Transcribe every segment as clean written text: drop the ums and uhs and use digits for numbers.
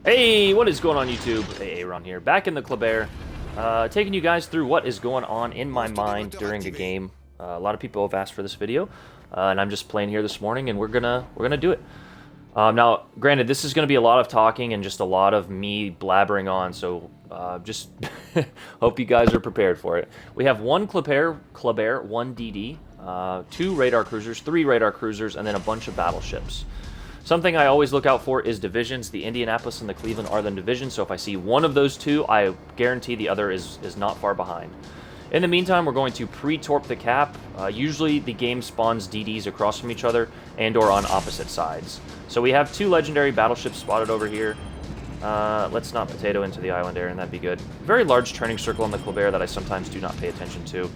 Hey, what is going on YouTube? Hey, Aaron here, back in the Kleber, taking you guys through what is going on in my mind during a game. A lot of people have asked for this video, and I'm just playing here this morning, and we're gonna do it. Now, granted, this is gonna be a lot of talking and just a lot of me blabbering on, so just hope you guys are prepared for it. We have one Kleber, one DD, 2 radar cruisers, 3 radar cruisers, and then a bunch of battleships. Something I always look out for is divisions. The Indianapolis and the Cleveland are the divisions, so if I see one of those two, I guarantee the other is not far behind. In the meantime, we're going to pre-torp the cap. Usually the game spawns DDs across from each other and or on opposite sides. So we have 2 legendary battleships spotted over here. Let's not potato into the island area, and that'd be good. Very large turning circle on the Kleber that I sometimes do not pay attention to.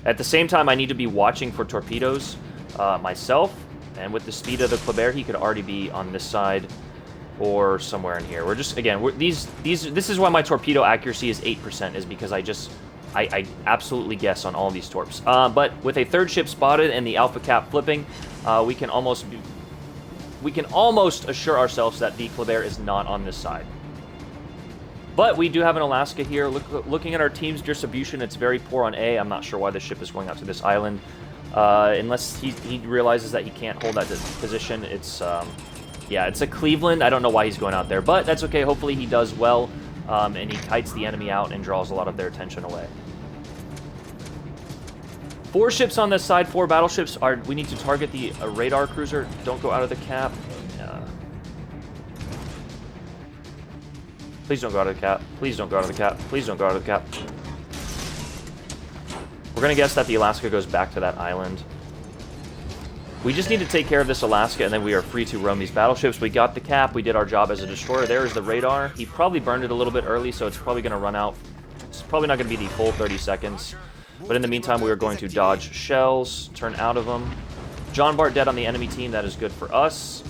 At the same time, I need to be watching for torpedoes myself. And with the speed of the Kleber, he could already be on this side or somewhere in here. We're just, again, this is why my torpedo accuracy is 8%, is because I absolutely guess on all these torps. But with a 3rd ship spotted and the alpha cap flipping, we can almost assure ourselves that the Kleber is not on this side. But we do have an Alaska here. Looking at our team's distribution, it's very poor on A. I'm not sure why the ship is going out to this island. Unless he realizes that he can't hold that position. It's, yeah, it's a Cleveland. I don't know why he's going out there, but that's okay. Hopefully he does well, and he kites the enemy out and draws a lot of their attention away. 4 ships on this side, 4 battleships. We need to target the radar cruiser. Don't go out of the cap. Please don't go out of the cap. Please don't go out of the cap. Please don't go out of the cap. We're going to guess that the Alaska goes back to that island. We just need to take care of this Alaska, and then we are free to roam these battleships. We got the cap. We did our job as a destroyer. There is the radar. He probably burned it a little bit early, so it's probably going to run out. It's probably not going to be the full 30 seconds. But in the meantime, we are going to dodge shells, turn out of them. John Bart dead on the enemy team. That is good for us.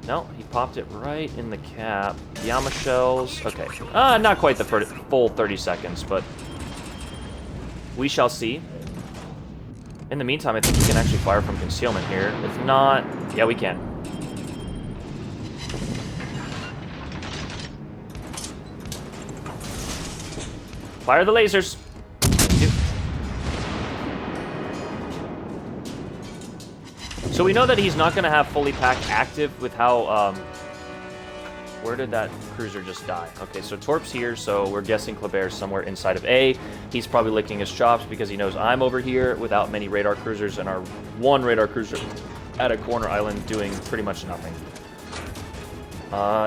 No, he popped it right in the cap. Yama shells. Okay. Not quite the full 30 seconds, but we shall see. In the meantime, I think we can actually fire from concealment here. If not, yeah, we can. Fire the lasers. So we know that he's not going to have fully packed active with how, where did that cruiser just die? Okay, so Torp's here, so we're guessing Kleber's somewhere inside of A. He's probably licking his chops because he knows I'm over here without many radar cruisers and our 1 radar cruiser at a corner island doing pretty much nothing.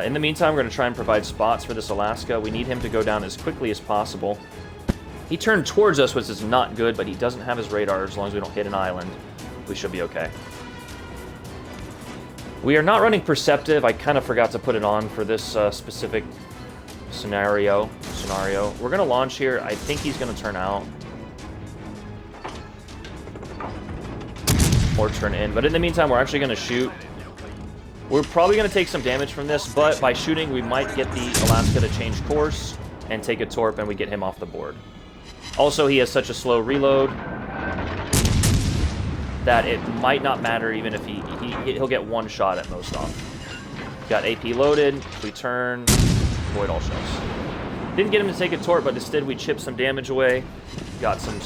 In the meantime, we're going to try and provide spots for this Alaska. We need him to go down as quickly as possible. He turned towards us, which is not good, but he doesn't have his radar. As long as we don't hit an island, we should be okay. We are not running Perceptive. I kind of forgot to put it on for this specific scenario. We're going to launch here. I think he's going to turn out. Or turn in. But in the meantime, we're actually going to shoot. We're probably going to take some damage from this, but by shooting, we might get the Alaska to change course and take a torp, and we get him off the board. Also, he has such a slow reload that it might not matter even if he'll get 1 shot at most off. Got AP loaded, we turn, avoid all shells. Didn't get him to take a torp, but instead we chipped some damage away. Got some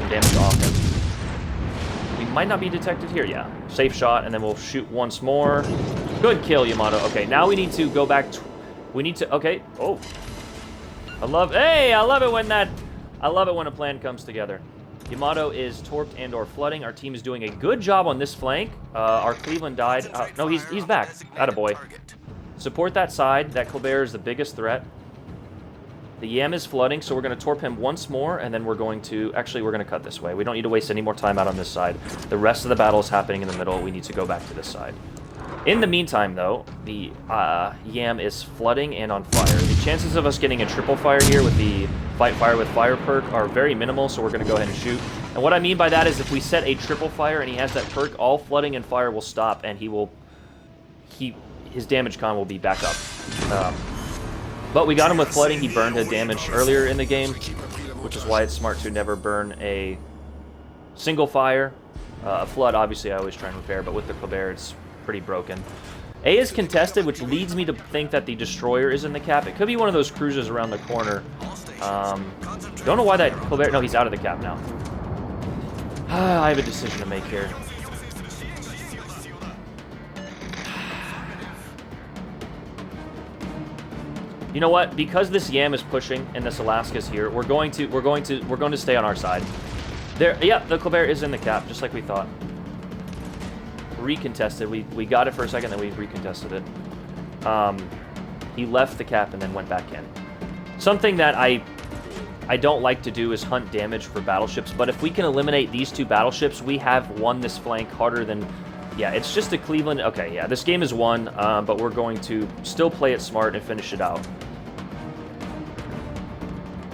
damage off him. We might not be detected here, yeah. Safe shot, and then we'll shoot once more. Good kill, Yamato. Okay, now we need to go back, okay, oh. I love it when a plan comes together. Yamato is torped and or flooding. Our team is doing a good job on this flank. Our Cleveland died. No, he's back. Attaboy. Support that side. That Kleber is the biggest threat. The Yam is flooding, so we're going to torp him once more, and then we're going to cut this way. We don't need to waste any more time out on this side. The rest of the battle is happening in the middle. We need to go back to this side. In the meantime, though, the Yam is flooding and on fire. The chances of us getting a triple fire here with the Fight Fire with Fire perk are very minimal, so we're going to go ahead and shoot. And what I mean by that is if we set a triple fire and he has that perk, all flooding and fire will stop, and his damage con will be back up. But we got him with flooding. He burned a damage earlier in the game, which is why it's smart to never burn a single fire. A flood, obviously, I always try and repair, but with the Kleber, it's pretty broken. A is contested, which leads me to think that the destroyer is in the cap. It could be one of those cruisers around the corner. Don't know why that Colbert... No, he's out of the cap now. I have a decision to make here. You know what? Because this Yam is pushing and this Alaska's here, we're going to stay on our side. There, yeah, the Colbert is in the cap, just like we thought. Recontested. We got it for a second, then we recontested it. He left the cap and then went back in. Something that I don't like to do is hunt damage for battleships, but if we can eliminate these two battleships, we have won this flank harder than... Yeah, it's just a Cleveland... Okay, yeah, this game is won, but we're going to still play it smart and finish it out.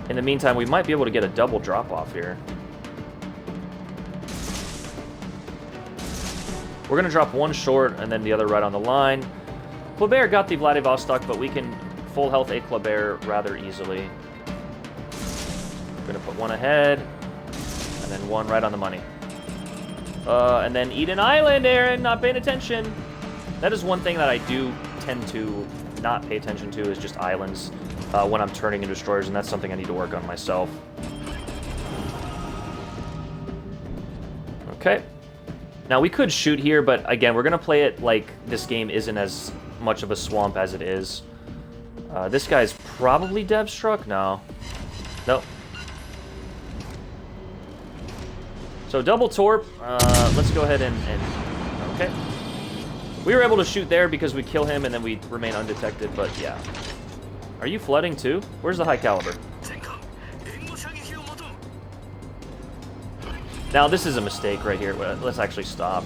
In the meantime, we might be able to get a double drop-off here. We're going to drop one short and then the other right on the line. Kleber got the Vladivostok, but we can full health a Kleber rather easily. We're going to put one ahead and then one right on the money. And then Eden Island, Aaron, not paying attention. That is one thing that I do tend to not pay attention to, is just islands when I'm turning into destroyers, and that's something I need to work on myself. Okay. Now, we could shoot here, but again, we're going to play it like this game isn't as much of a swamp as it is. This guy's probably dev struck? No. Nope. So double torp. Let's go ahead and... Okay. We were able to shoot there because we kill him and then we remain undetected, but yeah. Are you flooding too? Where's the high caliber? Now, this is a mistake right here. Let's actually stop.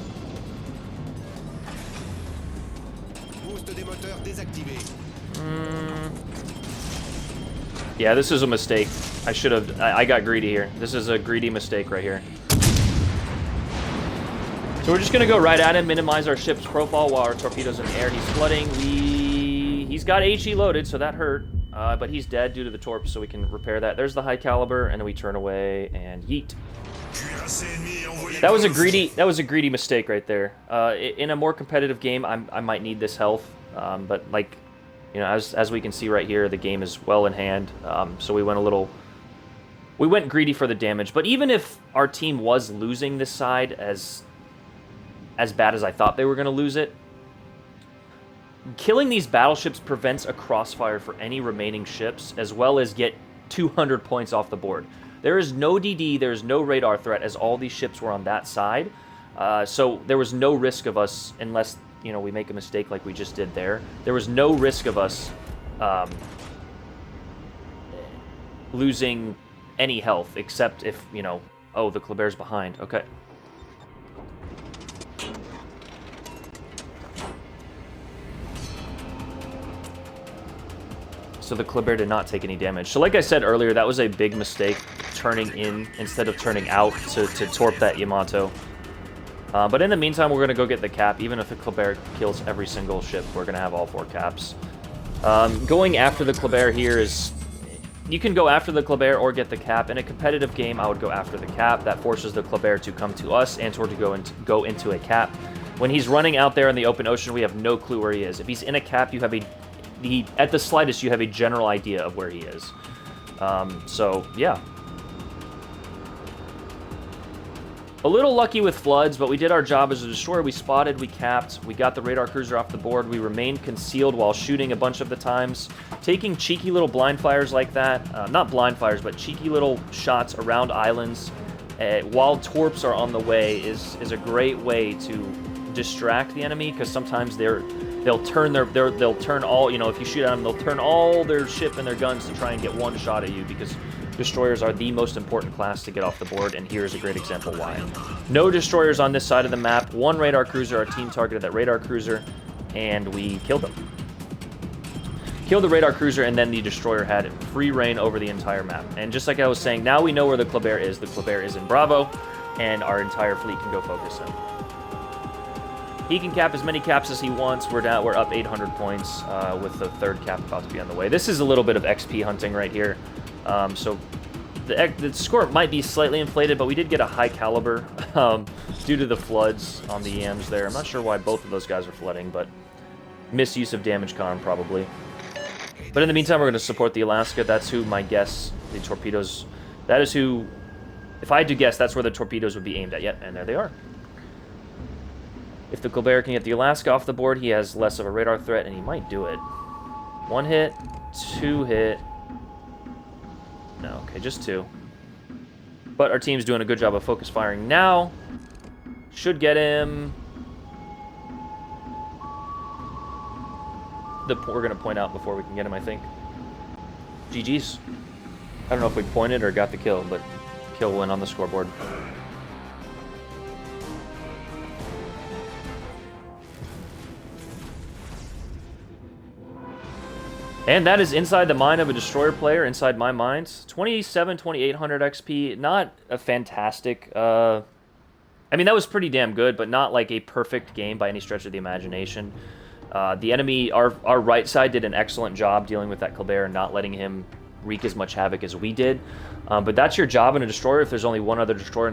Yeah, this is a mistake. I should have... I got greedy here. This is a greedy mistake right here. So we're just going to go right at him, minimize our ship's profile while our torpedo's in the air. He's flooding. He's got HE loaded, so that hurt. But he's dead due to the torp, so we can repair that. There's the high caliber, and then we turn away and yeet. That was a greedy mistake right there. In a more competitive game, I might need this health, but like, you know, as we can see right here, the game is well in hand. So we went greedy for the damage. But even if our team was losing this side as bad as I thought they were going to lose it, killing these battleships prevents a crossfire for any remaining ships, as well as get 200 points off the board. There is no DD, there is no radar threat, as all these ships were on that side. So there was no risk of us, unless, you know, we make a mistake like we just did there. There was no risk of us losing any health, except if, you know, oh, the Kleber's behind. Okay. So the Kleber did not take any damage. So like I said earlier, that was a big mistake, turning in instead of turning out to torp that Yamato. But in the meantime, we're going to go get the cap. Even if the Kleber kills every single ship, we're going to have all 4 caps. Going after the Kleber here is... You can go after the Kleber or get the cap. In a competitive game, I would go after the cap. That forces the Kleber to come to us and to go into a cap. When he's running out there in the open ocean, we have no clue where he is. If he's in a cap, you have at the slightest, you have a general idea of where he is. So, yeah. A little lucky with floods, but we did our job as a destroyer. We spotted, we capped, we got the radar cruiser off the board, we remained concealed while shooting a bunch of the times. Taking cheeky little blind fires like that, not blind fires, but cheeky little shots around islands while torps are on the way is a great way to distract the enemy, because sometimes they'll turn all, you know, if you shoot at them, they'll turn all their ship and their guns to try and get one shot at you, because destroyers are the most important class to get off the board, and here's a great example why. No destroyers on this side of the map, 1 radar cruiser. Our team targeted that radar cruiser, and we killed them. Killed the radar cruiser, and then the destroyer had free reign over the entire map. And just like I was saying, now we know where the Kleber is. The Kleber is in Bravo, and our entire fleet can go focus him. He can cap as many caps as he wants. We're up 800 points with the 3rd cap about to be on the way. This is a little bit of XP hunting right here. So the score might be slightly inflated, but we did get a high caliber due to the floods on the yams there. I'm not sure why both of those guys are flooding, but misuse of damage con probably. But in the meantime, we're going to support the Alaska. That's who my guess, the torpedoes, that is who, if I had to guess, that's where the torpedoes would be aimed at. Yep, and there they are. If the Colbert can get the Alaska off the board, he has less of a radar threat, and he might do it. 1 hit, 2 hit. No, okay, just 2. But our team's doing a good job of focus firing now. Should get him. We're going to point out before we can get him, I think. GG's. I don't know if we pointed or got the kill, but kill win on the scoreboard. And that is inside the mind of a destroyer player, inside my mind. 27,800 XP, not a fantastic... I mean, that was pretty damn good, but not like a perfect game by any stretch of the imagination. The enemy, our right side, did an excellent job dealing with that Colbert and not letting him wreak as much havoc as we did. But that's your job in a destroyer. If there's only one other destroyer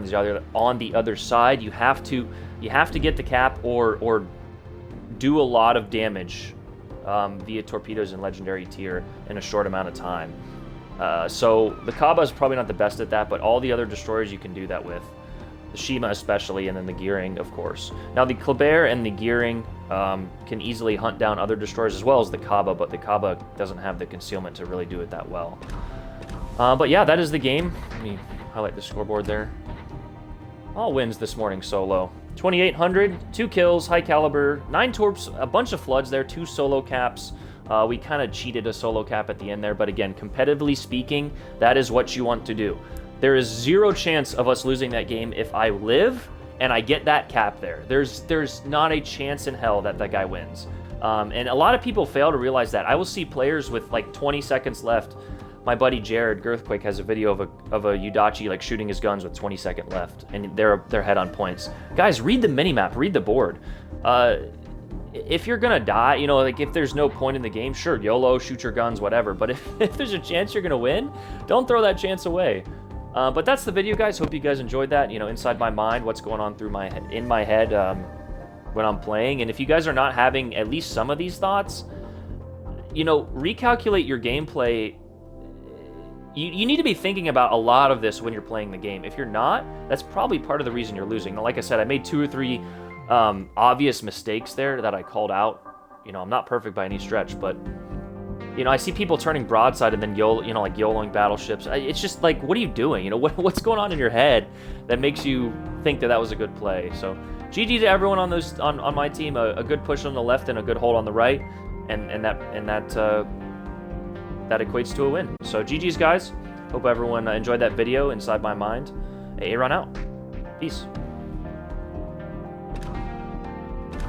on the other side, you have to get the cap or do a lot of damage via torpedoes and legendary tier in a short amount of time. So the Kaba is probably not the best at that, but all the other destroyers you can do that with. The Shima especially, and then the Gearing, of course. Now the Colbert and the Gearing can easily hunt down other destroyers as well as the Kaba, but the Kaba doesn't have the concealment to really do it that well. But yeah, that is the game. Let me highlight the scoreboard there. All wins this morning solo. 2,800, 2 kills, high caliber, 9 torps, a bunch of floods there, 2 solo caps. We kind of cheated a solo cap at the end there, but again, competitively speaking, that is what you want to do. There is 0 chance of us losing that game if I live and I get that cap there. There's not a chance in hell that that guy wins. And a lot of people fail to realize that. I will see players with like 20 seconds left. My buddy Jared Girthquake has a video of a Yudachi like shooting his guns with 20 seconds left, and they're head on points. Guys, read the minimap, read the board. If you're gonna die, you know, like if there's no point in the game, sure, YOLO, shoot your guns, whatever. But if there's a chance you're gonna win, don't throw that chance away. But that's the video, guys. Hope you guys enjoyed that. You know, inside my mind, what's going on through in my head when I'm playing. And if you guys are not having at least some of these thoughts, you know, recalculate your gameplay. You need to be thinking about a lot of this when you're playing the game. If you're not, that's probably part of the reason you're losing. Now, like I said, I made 2 or 3 obvious mistakes there that I called out. You know, I'm not perfect by any stretch, but you know, I see people turning broadside and then like YOLOing battleships. It's just like, what are you doing? You know, what's going on in your head that makes you think that was a good play? So, GG to everyone on my team. A good push on the left and a good hold on the right, and that equates to a win. So GG's, guys. Hope everyone enjoyed that video inside my mind. Aaron out. Peace.